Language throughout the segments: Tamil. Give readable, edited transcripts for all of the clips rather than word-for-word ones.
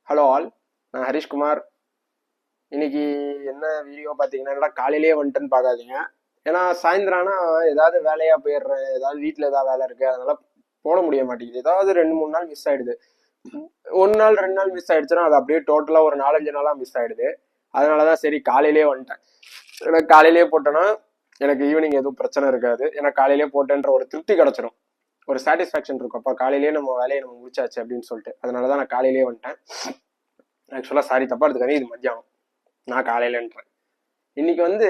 ஹலோ ஆல், நான் ஹரிஷ்குமார். இன்னைக்கு என்ன வீடியோ பார்த்தீங்கன்னா காலையிலேயே வந்துட்டுன்னு பார்க்காதீங்க. ஏன்னா சாயந்தரம் ஆனால் ஏதாவது வேலையாக போயிடுறேன், ஏதாவது வீட்டில் ஏதாவது வேலை இருக்குது, அதனால போட முடிய மாட்டேங்குது. ஏதாவது 2 3 நாள் மிஸ் ஆயிடுது. ஒரு நாள் 2 நாள் மிஸ் ஆயிடுச்சுன்னா அது அப்படியே டோட்டலாக ஒரு 4 5 நாளாக மிஸ் ஆயிடுது. அதனால தான் சரி காலையிலேயே வந்துட்டேன். ஏன்னா காலையிலேயே போட்டேன்னா எனக்கு ஈவினிங் எதுவும் பிரச்சனை இருக்காது. ஏன்னா காலையிலேயே போட்டேன்ற ஒரு திருப்தி கிடச்சிரும், ஒரு சாட்டிஸ்ஃபேக்ஷன் இருக்கும். அப்போ காலையிலேயே நம்ம வேலையை நம்ம முடிச்சாச்சு அப்படின்னு சொல்லிட்டு அதனால தான் நான் காலையிலேயே வந்துட்டேன். ஆக்சுவலாக சாரி, தப்பா எடுத்துக்காதீங்க, இது மத்தியானம், நான் காலையிலன்றேன். இன்னைக்கு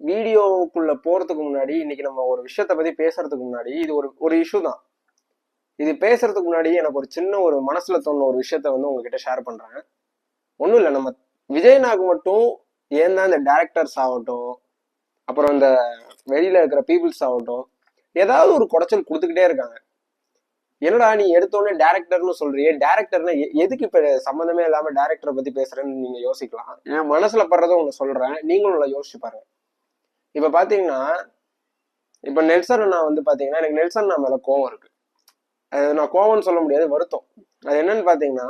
வீடியோக்குள்ள போறதுக்கு முன்னாடி இன்னைக்கு நம்ம ஒரு விஷயத்த பத்தி பேசுறதுக்கு முன்னாடி இது ஒரு ஒரு இஷ்யூ தான். இது பேசுறதுக்கு முன்னாடி எனக்கு ஒரு சின்ன ஒரு மனசுல தோணுன ஒரு விஷயத்த உங்ககிட்ட ஷேர் பண்றேன். ஒன்றும் இல்லை, நம்ம விஜய்னாக்கு மட்டும் ஏன் தான் இந்த டேரக்டர்ஸ் ஆகட்டும், அப்புறம் இந்த வெளியில இருக்கிற பீப்புள்ஸ் ஆகட்டும், ஏதாவது ஒரு குடைச்சல் கொடுத்துக்கிட்டே இருக்காங்க. என்னடா நீ எடுத்தோடனே டேரக்டர்னு சொல்றியே, டேரக்டர்னா எதுக்கு இப்ப சம்மந்தமே இல்லாம டேரக்டரை பத்தி பேசுறேன்னு நீங்க யோசிக்கலாம். என் மனசுல படுறத ஒண்ணு சொல்றேன், நீங்களும் யோசிச்சு பாருங்க. இப்ப பாத்தீங்கன்னா, இப்ப நெல்சன் அண்ணா பாத்தீங்கன்னா, எனக்கு நெல்சன் அண்ணா மேல கோவம் இருக்கு. அது நான் கோவம்னு சொல்ல முடியாது, வருத்தம். அது என்னன்னு பாத்தீங்கன்னா,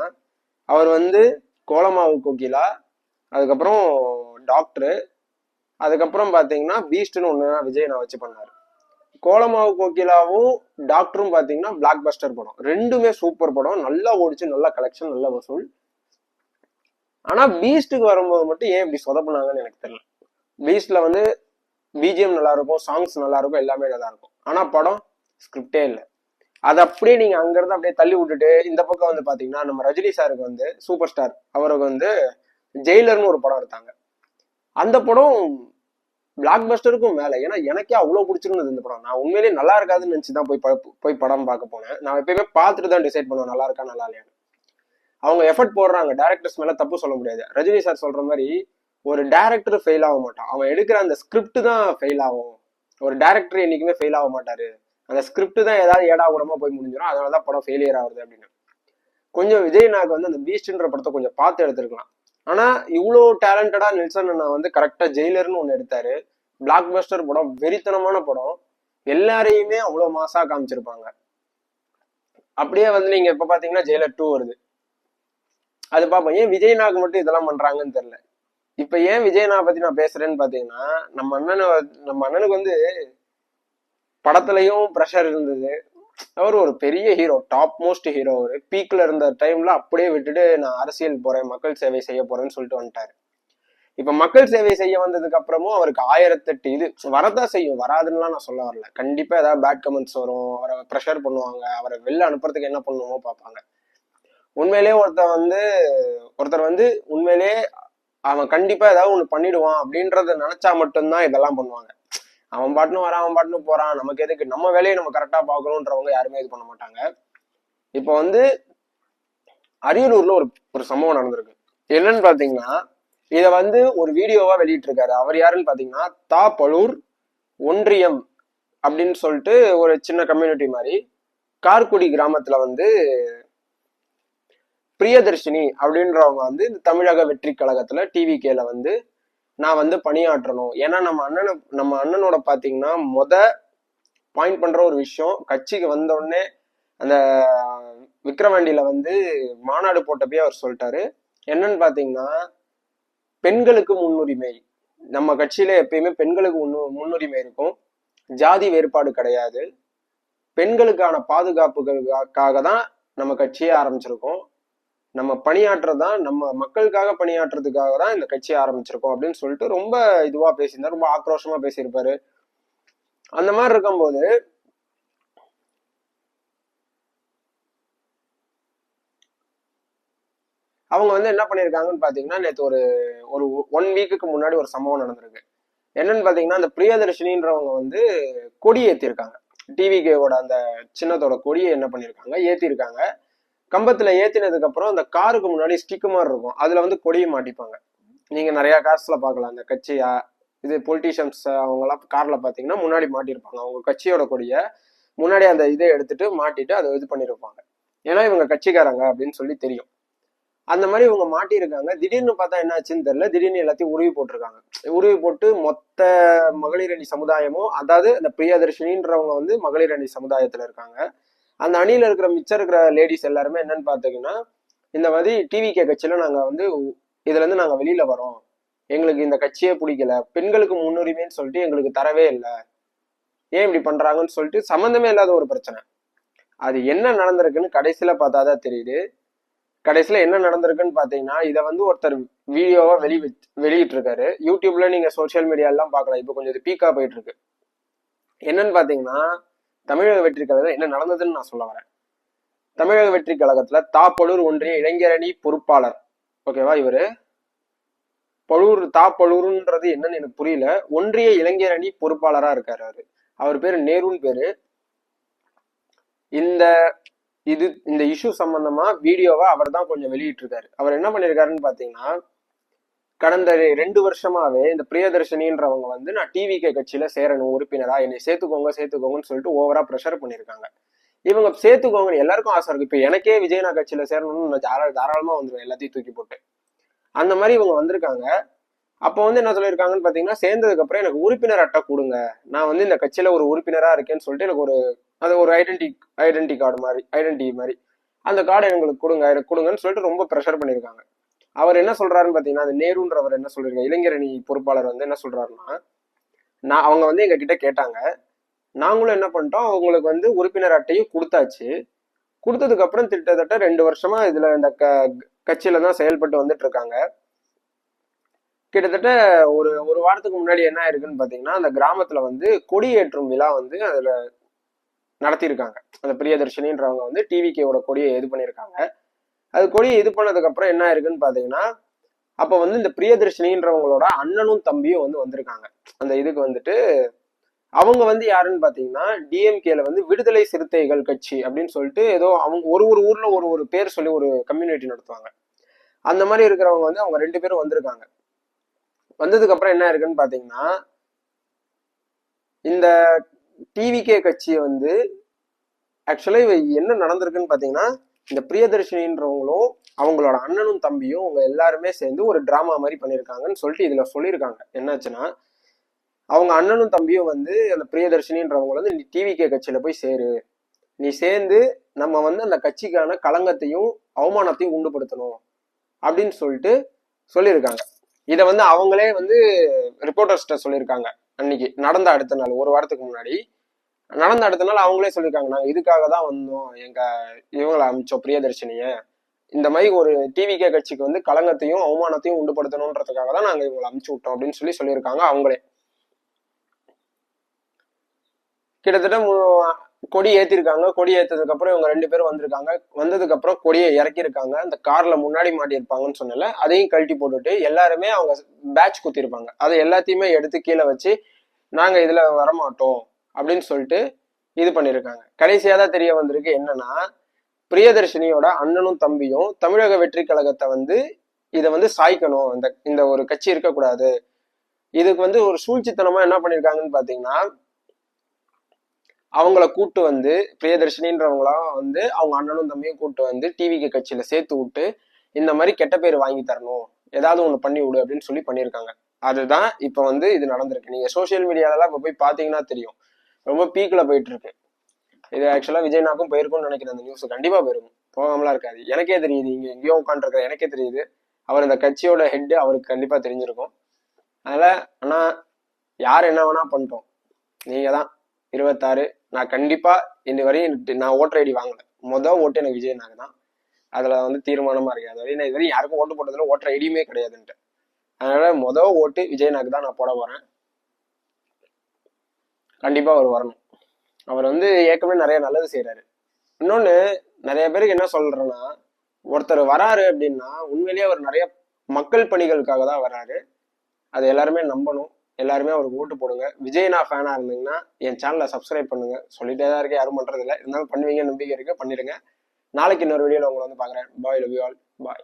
அவர் கோலமாவு கோகிலா, அதுக்கப்புறம் டாக்டரு, அதுக்கப்புறம் பாத்தீங்கன்னா பீஸ்ட்னு ஒண்ணு விஜய் நான் வச்சு பண்ணாரு. கோலமாவு கோகிலாவும் டாக்டரும் பாத்தீங்கன்னா பிளாக் பஸ்டர் படம், ரெண்டுமே சூப்பர் படம், நல்லா ஓடிச்சு, நல்லா கலெக்ஷன், நல்ல வசூல். ஆனா பீஸ்டுக்கு வரும்போது மட்டும் ஏன் இப்படி சொதப்புனாங்கன்னு எனக்கு தெரியல. பீஸ்ட்ல பிஜிஎம் நல்லா இருக்கும், சாங்ஸ் நல்லா இருக்கும், எல்லாமே நல்லா இருக்கும். ஆனா படம் ஸ்கிரிப்டே இல்லை. அதை அப்படியே நீங்க அங்க இருந்து அப்படியே தள்ளி விட்டுட்டு இந்த பக்கம் பாத்தீங்கன்னா நம்ம ரஜினி சாருக்கு சூப்பர் ஸ்டார் அவருக்கு ஜெயிலர்னு ஒரு படம் எடுத்தாங்க. அந்த படம் பிளாக் பஸ்டருக்கும் மேல. ஏன்னா எனக்கே அவ்வளவு பிடிச்சிருந்தது இந்த படம். நான் உண்மையிலேயே நல்லா இருக்காதுன்னு நினைச்சுதான் போய் படம் பார்க்க போனேன். நான் எப்பயுமே பார்த்துட்டு தான் டிசைட் பண்ணுவேன் நல்லா இருக்கா நல்லா இல்லையான்னு. அவங்க எஃபர்ட் போடுறாங்க, டேரக்டர்ஸ் மேல தப்பு சொல்ல முடியாது. ரஜினி சார் சொல்ற மாதிரி ஒரு டேரக்டர் ஃபெயில் ஆக மாட்டான், அவன் எடுக்கிற அந்த ஸ்கிரிப்ட் தான் ஃபெயில் ஆகும். ஒரு டேரக்டர் என்னைக்குமே ஃபெயில் ஆக மாட்டாரு, அந்த ஸ்கிரிப்ட் தான் ஏதாவது ஏடா கூடமா போய் முடிஞ்சிடும், அதனாலதான் படம் ஃபெயிலியர் ஆகுது அப்படின்னு. கொஞ்சம் விஜய் நாக்கு அந்த பீஸ்ட்ன்ற படத்தை கொஞ்சம் பார்த்து எடுத்திருக்கலாம். ஆனா இவ்வளோ டேலண்டடா நெல்சன் அண்ணா கரெக்டா ஜெயிலர்னு ஒண்ணு எடுத்தாரு. பிளாக் பஸ்டர் படம், வெறித்தனமான படம், எல்லாரையுமே அவ்வளவு மாசா காமிச்சிருப்பாங்க. அப்படியே நீங்க இப்ப பாத்தீங்கன்னா ஜெயிலர் 2 வருது, அது பாப்போம். ஏன் விஜய்நாக்கு மட்டும் இதெல்லாம் பண்றாங்கன்னு தெரியல. இப்ப ஏன் விஜய்னா பத்தி நான் பேசுறேன்னு பாத்தீங்கன்னா, நம்ம அண்ணனுக்கு படத்துலயும் ப்ரெஷர் இருந்தது. அவர் ஒரு பெரிய ஹீரோ, டாப் மோஸ்ட் ஹீரோ. ஒரு பீக்ல இருந்த டைம்ல அப்படியே விட்டுட்டு நான் அரசியல் போறேன், மக்கள் சேவை செய்ய போறேன்னு சொல்லிட்டு வந்துட்டாரு. இப்ப மக்கள் சேவை செய்ய வந்ததுக்கு அப்புறமும் அவருக்கு 1008 இது வரதான் செய்யும், வராதுன்னுலாம் நான் சொல்ல வரல. கண்டிப்பா ஏதாவது பேட் கமெண்ட்ஸ் வரும், அவரை ப்ரெஷர் பண்ணுவாங்க, அவரை வெளில அனுப்புறதுக்கு என்ன பண்ணுவோமோ பார்ப்பாங்க. உண்மையிலேயே ஒருத்தர் உண்மையிலேயே அவன் கண்டிப்பா ஏதாவது ஒண்ணு பண்ணிடுவான் அப்படின்றத நினைச்சா மட்டும்தான் இதெல்லாம் பண்ணுவாங்க. அவன் பாட்டுன்னு வரான், அவன் பாட்டுன்னு போறான், நமக்கு எதுக்கு, நம்ம வேலையை நம்ம கரெக்டா பாக்கணும்ன்றவங்க யாருமே இது பண்ண மாட்டாங்க. இப்போ அரியலூர்ல ஒரு சம்பவம் நடந்திருக்கு. என்னன்னு பாத்தீங்கன்னா, இத ஒரு வீடியோவா வெளியிட்டு இருக்காரு. அவர் யாருன்னு பாத்தீங்கன்னா தாப்பலூர் ஒன்றியம் அப்படின்னு சொல்லிட்டு ஒரு சின்ன கம்யூனிட்டி மாதிரி கார்குடி கிராமத்துல பிரியதர்ஷினி அப்படின்றவங்க இந்த தமிழக வெற்றி கழகத்துல டிவிகேல நான் பணியாற்றணும். ஏன்னா நம்ம அண்ணனோட பாத்தீங்கன்னா பாயிண்ட் பண்ற ஒரு விஷயம், கட்சிக்கு வந்த உடனே அந்த விக்கிரவாண்டியில மாநாடு போட்டப்பயே அவர் சொல்லிட்டாரு. என்னன்னு பாத்தீங்கன்னா, பெண்களுக்கு முன்னுரிமை, நம்ம கட்சியில எப்பயுமே பெண்களுக்கு முன்னுரிமை இருக்கும், ஜாதி வேறுபாடு கிடையாது, பெண்களுக்கான பாதுகாப்புகளுக்காக தான் நம்ம கட்சியே ஆரம்பிச்சிருக்கோம், நம்ம பணியாற்றதான், நம்ம மக்களுக்காக பணியாற்றுறதுக்காக தான் இந்த கட்சியை ஆரம்பிச்சிருக்கோம் அப்படின்னு சொல்லிட்டு ரொம்ப இதுவா பேசியிருந்தார், ரொம்ப ஆக்ரோஷமா பேசியிருப்பாரு. அந்த மாதிரி இருக்கும்போது அவங்க என்ன பண்ணிருக்காங்கன்னு பாத்தீங்கன்னா, நேற்று ஒரு 1 வீக்குக்கு முன்னாடி ஒரு சம்பவம் நடந்திருக்கு. என்னன்னு பாத்தீங்கன்னா, அந்த பிரியதர்ஷினின்றவங்க கொடி ஏத்திருக்காங்க. டிவிகேவோட அந்த சின்னத்தோட கொடியை என்ன பண்ணிருக்காங்க, ஏத்திருக்காங்க. கம்பத்துல ஏத்தினதுக்கு அப்புறம் அந்த காருக்கு முன்னாடி ஸ்டிக் மாதிரி இருக்கும், அதுல கொடியை மாட்டிப்பாங்க. நீங்க நிறைய காசுல பாக்கலாம், அந்த கட்சியா இது பொலிட்டீஷியன்ஸ் அவங்க எல்லாம் கார்ல பாத்தீங்கன்னா முன்னாடி மாட்டிருப்பாங்க அவங்க கட்சியோட கொடியை. முன்னாடி அந்த இதை எடுத்துட்டு மாட்டிட்டு அதை இது பண்ணிருப்பாங்க, ஏன்னா இவங்க கட்சிக்காரங்க அப்படின்னு சொல்லி தெரியும். அந்த மாதிரி இவங்க மாட்டியிருக்காங்க. திடீர்னு பார்த்தா என்ன ஆச்சுன்னு தெரியல, திடீர்னு எல்லாத்தையும் உருவி போட்டிருக்காங்க. உருவி போட்டு மொத்த மகளிர் அணி சமுதாயமும், அதாவது அந்த பிரியதர்ஷினின்றவங்க மகளிர் அணி சமுதாயத்துல இருக்காங்க. அந்த அணியில இருக்கிற மிச்சம் இருக்கிற லேடிஸ் எல்லாருமே என்னன்னு பாத்தீங்கன்னா இந்த மாதிரி டிவிகே கட்சியில நாங்க வந்து இதுல இருந்து நாங்க வெளியில வரோம், எங்களுக்கு இந்த கட்சியே பிடிக்கல, பெண்களுக்கு முன்னுரிமைன்னு சொல்லிட்டு எங்களுக்கு தரவே இல்லை, ஏன் இப்படி பண்றாங்கன்னு சொல்லிட்டு சம்மந்தமே இல்லாத ஒரு பிரச்சனை. அது என்ன நடந்திருக்குன்னு கடைசியில பார்த்தாதான் தெரியுது. கடைசியில என்ன நடந்திருக்குன்னு பாத்தீங்கன்னா, இதை வந்து ஒருத்தர் வீடியோவா வெளியிட்டு இருக்காரு. யூடியூப்ல நீங்க சோசியல் மீடியா எல்லாம் பார்க்கலாம். இப்போ கொஞ்சம் இது பீக்கா போயிட்டு இருக்கு. என்னன்னு பாத்தீங்கன்னா, தமிழக வெற்றி கழகம் என்ன நடந்ததுன்னு நான் சொல்ல வரேன். தமிழக வெற்றி கழகத்துல தாப்பழூர் ஒன்றிய இளைஞரணி பொறுப்பாளர், ஓகேவா, இவரு தாப்பழூர்ன்றது என்னன்னு எனக்கு புரியல, ஒன்றிய இளைஞரணி பொறுப்பாளரா இருக்காரு அவரு. அவர் பேரு நேருன்னு பேரு. இந்த இஷ்யூ சம்பந்தமா வீடியோவை அவர் தான் கொஞ்சம் வெளியிட்டு இருக்காரு. அவர் என்ன பண்ணிருக்காருன்னு பாத்தீங்கன்னா, கடந்த 2 வருஷமாவே இந்த பிரியதர்ஷினின்றவங்க வந்து நான் டிவிகே கட்சியில சேரணும் உறுப்பினரா, என்னை சேர்த்துக்கோங்கன்னு சொல்லிட்டு ஓவரா ப்ரெஷர் பண்ணிருக்காங்க. இவங்க சேர்த்துக்கோங்கன்னு எல்லாருக்கும் ஆசை இருக்கு. இப்ப எனக்கே விஜயனா கட்சியில சேரணும்னு தாராளமா வந்துடும் எல்லாத்தையும் தூக்கி போட்டு. அந்த மாதிரி இவங்க வந்திருக்காங்க. அப்போ வந்து என்ன சொல்லியிருக்காங்கன்னு பாத்தீங்கன்னா, சேர்ந்ததுக்கு அப்புறம் எனக்கு உறுப்பினர் அட்டை கொடுங்க, நான் வந்து இந்த கட்சியில ஒரு உறுப்பினரா இருக்கேன்னு சொல்லிட்டு எனக்கு ஒரு ஐடென்டி கார்டு மாதிரி, ஐடென்டி மாதிரி அந்த கார்டு எங்களுக்கு கொடுங்கன்னு சொல்லிட்டு ரொம்ப ப்ரெஷர் பண்ணியிருக்காங்க. அவர் என்ன சொல்றாருன்னு பாத்தீங்கன்னா, அந்த நேருன்றவர் என்ன சொல்லிருக்காரு, இளைஞரணி பொறுப்பாளர் வந்து என்ன சொல்றாருன்னா, அவங்க வந்து எங்க கிட்ட கேட்டாங்க, நாங்களும் என்ன பண்ணிட்டோம், உங்களுக்கு வந்து உறுப்பினர் அட்டையும் கொடுத்தாச்சு. கொடுத்ததுக்கு அப்புறம் கிட்டத்தட்ட 2 வருஷமா இதுல இந்த கட்சியில தான் செயல்பட்டு வந்துட்டு இருக்காங்க. கிட்டத்தட்ட ஒரு வாரத்துக்கு முன்னாடி என்ன ஆயிருக்குன்னு பாத்தீங்கன்னா, அந்த கிராமத்துல வந்து கொடியேற்றும் விழா வந்து அதுல நடத்தியிருக்காங்க. அந்த பிரியதர்ஷினின்றவங்க வந்து டிவிகேவோட கொடியை இது பண்ணியிருக்காங்க. அது கொடியை இது பண்ணதுக்கு அப்புறம் என்ன ஆயிருக்குன்னு பாத்தீங்கன்னா, அப்ப வந்து இந்த பிரியதர்ஷினின்றவங்களோட அண்ணனும் தம்பியும் வந்து வந்திருக்காங்க அந்த இதுக்கு வந்துட்டு. அவங்க வந்து யாருன்னு பாத்தீங்கன்னா, டிஎம்கேல வந்து விடுதலை சிறுத்தைகள் கட்சி அப்படின்னு சொல்லிட்டு ஏதோ அவங்க ஒரு ஊர்ல ஒரு பேர் சொல்லி ஒரு கம்யூனிட்டி நடத்துவாங்க. அந்த மாதிரி இருக்கிறவங்க வந்து அவங்க 2 பேரும் வந்திருக்காங்க. வந்ததுக்கு அப்புறம் என்ன இருக்குன்னு பாத்தீங்கன்னா, இந்த டிவிகே கட்சியை வந்து ஆக்சுவலா என்ன நடந்திருக்குன்னு பாத்தீங்கன்னா, இந்த பிரியதர்ஷினின்றவங்களும் அவங்களோட அண்ணனும் தம்பியும் அவங்க எல்லாருமே சேர்ந்து ஒரு டிராமா மாதிரி பண்ணியிருக்காங்கன்னு சொல்லிட்டு இதுல சொல்லியிருக்காங்க. என்னாச்சுன்னா, அவங்க அண்ணனும் தம்பியும் வந்து அந்த பிரியதர்ஷினின்றவங்க வந்து நீ டிவிகே கட்சியில போய் சேரு, நீ சேர்ந்து நம்ம வந்து அந்த கட்சிக்கான களங்கத்தையும் அவமானத்தையும் உண்டுபடுத்தணும் அப்படின்னு சொல்லிட்டு சொல்லியிருக்காங்க. இதை வந்து அவங்களே வந்து ரிப்போர்ட்டர்ஸ்ட சொல்லியிருக்காங்க. அன்னைக்கு நடந்த அடுத்த நாள், ஒரு வாரத்துக்கு முன்னாடி நடந்த அடுத்த நாள் அவங்களே சொல்லியிருக்காங்க, நாங்க இதுக்காக தான் வந்தோம், இவங்களை அமிச்சோம் பிரியதர்ஷினிய, இந்த மாதிரி ஒரு டிவிகே கட்சிக்கு வந்து களங்கத்தையும் அவமானத்தையும் உண்டுபடுத்தணும்ன்றதுக்காக தான் நாங்க இவங்களை அமுச்சு விட்டோம் அப்படின்னு சொல்லியிருக்காங்க அவங்களே. கிட்டத்தட்ட கொடி ஏத்திருக்காங்க. கொடி ஏத்ததுக்கு அப்புறம் இவங்க 2 பேரும் வந்திருக்காங்க. வந்ததுக்கு அப்புறம் கொடியை இறக்கியிருக்காங்க. அந்த கார்ல முன்னாடி மாட்டியிருப்பாங்கன்னு சொன்னல, அதையும் கழட்டி போட்டுட்டு எல்லாருமே அவங்க பேட்ச் குத்திருப்பாங்க, அதை எல்லாத்தையுமே எடுத்து கீழே வச்சு நாங்க இதுல வரமாட்டோம் அப்படின்னு சொல்லிட்டு இது பண்ணிருக்காங்க. கடைசியா தான் தெரிய வந்திருக்கு என்னன்னா, பிரியதர்ஷினியோட அண்ணனும் தம்பியும் தமிழக வெற்றி கழகத்தை வந்து இதை வந்து சாய்க்கணும், இந்த ஒரு கட்சி இருக்கக்கூடாது, இதுக்கு வந்து ஒரு சூழ்ச்சித்தனமா என்ன பண்ணிருக்காங்கன்னு பாத்தீங்கன்னா, அவங்கள கூட்டு வந்து பிரியதர்ஷினின்றவங்களாம் வந்து அவங்க அண்ணனும் தம்பியும் கூட்டு வந்து டிவிகே கட்சியில சேர்த்து விட்டு இந்த மாதிரி கெட்ட பேர் வாங்கி தரணும், ஏதாவது ஒண்ணு பண்ணி விடு அப்படின்னு சொல்லி பண்ணியிருக்காங்க. அதுதான் இப்ப வந்து இது நடந்திருக்கு. நீங்க சோசியல் மீடியாலலாம் இப்ப போய் பாத்தீங்கன்னா தெரியும், ரொம்ப பீக்ல போயிட்டு இருக்கு. இது ஆக்சுவலா விஜய்னாக்கும் போயிருக்கும்னு நினைக்கிறேன். அந்த நியூஸ் கண்டிப்பா போயிருக்கும், போகாமலாம் இருக்காது. எனக்கே தெரியுது, இங்க எங்கேயோ உட்காந்துருக்க எனக்கே தெரியுது, அவர் இந்த கட்சியோட ஹெட், அவருக்கு கண்டிப்பா தெரிஞ்சிருக்கும். அதனால ஆனா யார் என்ன வேணா பண்ணிட்டோம், நீங்க தான் 26. நான் கண்டிப்பா இந்த வரையும் நான் ஓட்டர் ஐடி வாங்கல. ஓட்டு எனக்கு விஜயனாக தான். அதுல வந்து தீர்மானமா இருக்கு. அது வரையும் நான் இது வரையும் யாருக்கும் ஓட்டு போட்டதுல ஓட்டர் ஐடியுமே கிடையாதுன்ட்டு. அதனால ஓட்டு விஜயனாக்கு தான் நான் போட போறேன். கண்டிப்பா அவர் வரணும். அவர் வந்து ஏற்கனவே நிறைய நல்லது செய்யறாரு. இன்னொன்னு, நிறைய பேருக்கு என்ன சொல்றேன்னா, ஒருத்தர் வராரு அப்படின்னா உண்மையிலேயே அவர் நிறைய மக்கள் பணிகளுக்காக தான் வராரு. அது எல்லாருமே நம்பணும். எல்லாருமே அவருக்கு ஓட்டு போடுங்க. விஜய்னா ஃபேனா இருந்தீங்கன்னா என் சேனலை சப்ஸ்கிரைப் பண்ணுங்க. சொல்லிட்டே தான் இருக்கேன், யாரும் பண்றது இல்லை. இருந்தாலும் பண்ணுவீங்க, நம்பிக்கை இருக்கு, பண்ணிடுங்க. நாளைக்கு இன்னொரு வீடியோல உங்களை வந்து பாக்குறேன். பாய், லவ் யூ ஆல், பாய்.